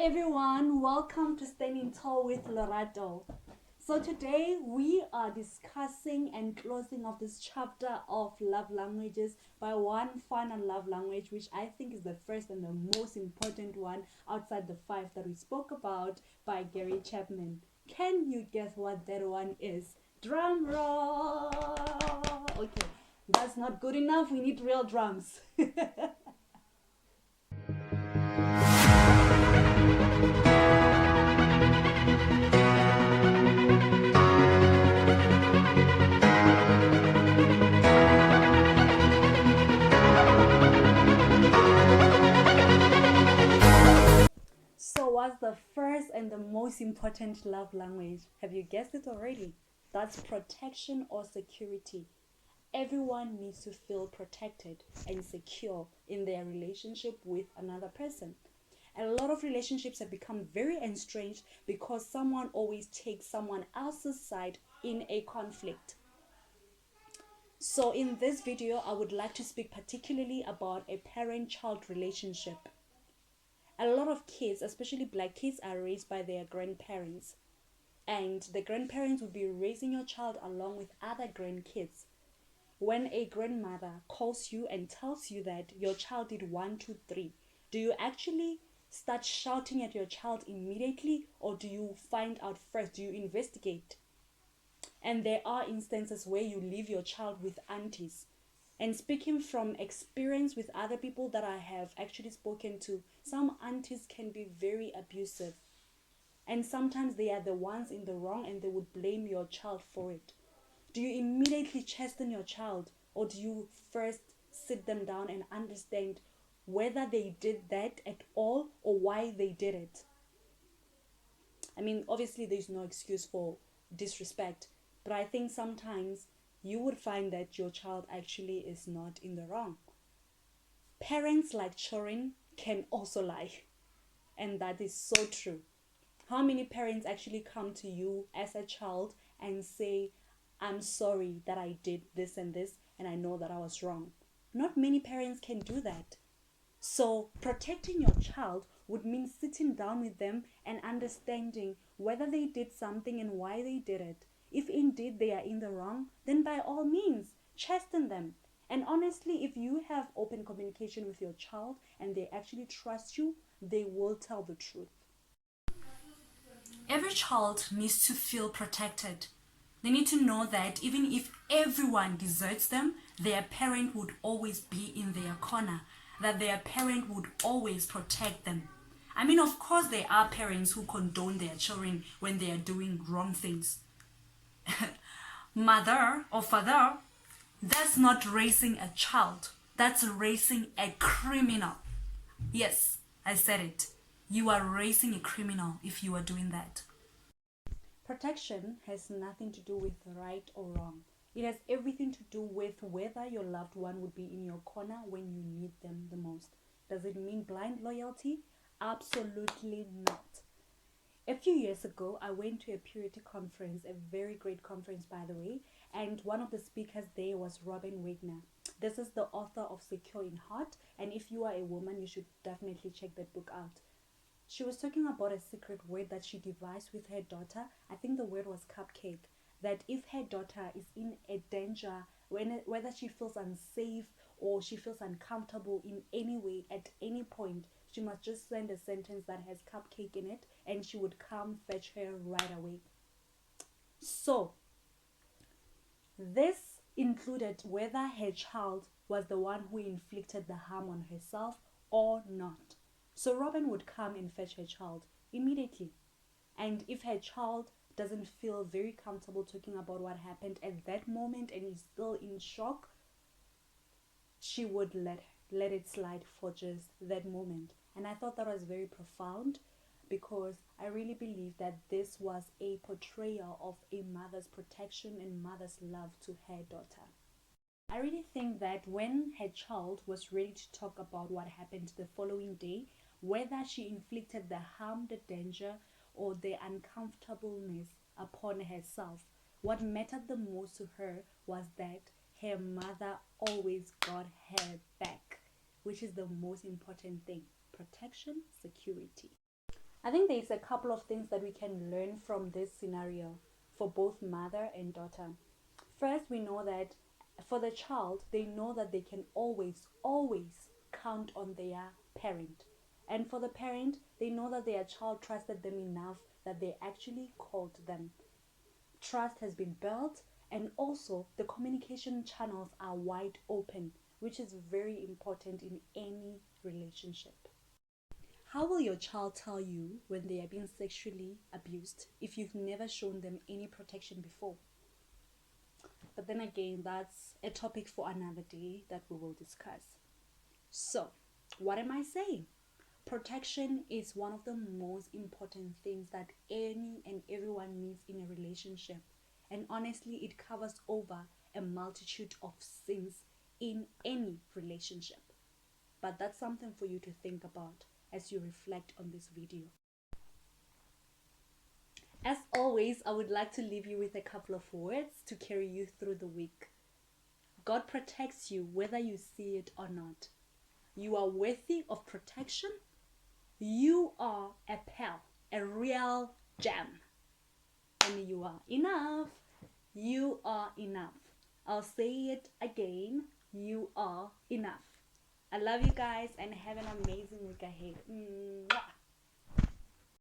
everyone, welcome to Standing Tall with Lorato. So today we are discussing and closing off this chapter of love languages by one final love language, which I think is the first and the most important one outside the 5 that we spoke about by Gary Chapman. Can you guess what that one is? Drum roll! Okay, that's not good enough. We need real drums. So what's the first and the most important love language? Have you guessed it already? That's protection or security. Everyone needs to feel protected and secure in their relationship with another person. And a lot of relationships have become very estranged because someone always takes someone else's side in a conflict. So in this video, I would like to speak particularly about a parent-child relationship. A lot of kids, especially black kids, are raised by their grandparents. And the grandparents will be raising your child along with other grandkids. When a grandmother calls you and tells you that your child did 1, 2, 3, do you actually start shouting at your child immediately, or do you find out first? Do you investigate? And there are instances where you leave your child with aunties. And speaking from experience with other people that I have actually spoken to, some aunties can be very abusive. And sometimes they are the ones in the wrong and they would blame your child for it. Do you immediately chasten your child, or do you first sit them down and understand whether they did that at all or why they did it? I mean, obviously there's no excuse for disrespect, but I think sometimes you would find that your child actually is not in the wrong. Parents, like children, can also lie, and that is so true. How many parents actually come to you as a child and say, I'm sorry that I did this and this, and I know that I was wrong? Not many parents can do that. So protecting your child would mean sitting down with them and understanding whether they did something and why they did it. If indeed they are in the wrong, then by all means, chasten them. And honestly, if you have open communication with your child and they actually trust you, they will tell the truth. Every child needs to feel protected. They need to know that even if everyone deserts them, their parent would always be in their corner, that their parent would always protect them. I mean, of course, there are parents who condone their children when they are doing wrong things. Mother or father, that's not raising a child. That's raising a criminal. Yes, I said it. You are raising a criminal if you are doing that. Protection has nothing to do with right or wrong. It has everything to do with whether your loved one would be in your corner when you need them the most. Does it mean blind loyalty? Absolutely not. A few years ago, I went to a purity conference, a very great conference, by the way, and one of the speakers there was Robin Wagner. This is the author of Secure in Heart, and if you are a woman, you should definitely check that book out. She was talking about a secret word that she devised with her daughter. I think the word was cupcake. That if her daughter is in a danger, whether she feels unsafe or she feels uncomfortable in any way at any point, she must just send a sentence that has cupcake in it and she would come fetch her right away. So this included whether her child was the one who inflicted the harm on herself or not. So Robin would come and fetch her child immediately. And if her child doesn't feel very comfortable talking about what happened at that moment and is still in shock, she would let it slide for just that moment. And I thought that was very profound, because I really believe that this was a portrayal of a mother's protection and mother's love to her daughter. I really think that when her child was ready to talk about what happened the following day, whether she inflicted the harm, the danger, or the uncomfortableness upon herself, what mattered the most to her was that her mother always got her back, which is the most important thing. Protection, security. I think there's a couple of things that we can learn from this scenario for both mother and daughter. First, we know that for the child, they know that they can always count on their parent. And for the parent, they know that their child trusted them enough that they actually called them. Trust has been built, and also the communication channels are wide open, which is very important in any relationship. How will your child tell you when they are being sexually abused if you've never shown them any protection before? But then again, that's a topic for another day that we will discuss. So, what am I saying? Protection is one of the most important things that any and everyone needs in a relationship. And honestly, it covers over a multitude of sins in any relationship. But that's something for you to think about as you reflect on this video. As always, I would like to leave you with a couple of words to carry you through the week. God protects you whether you see it or not. You are worthy of protection. You are a pearl, a real gem. And you are enough. You are enough. I'll say it again. You are enough. I love you guys and have an amazing week ahead. Mwah.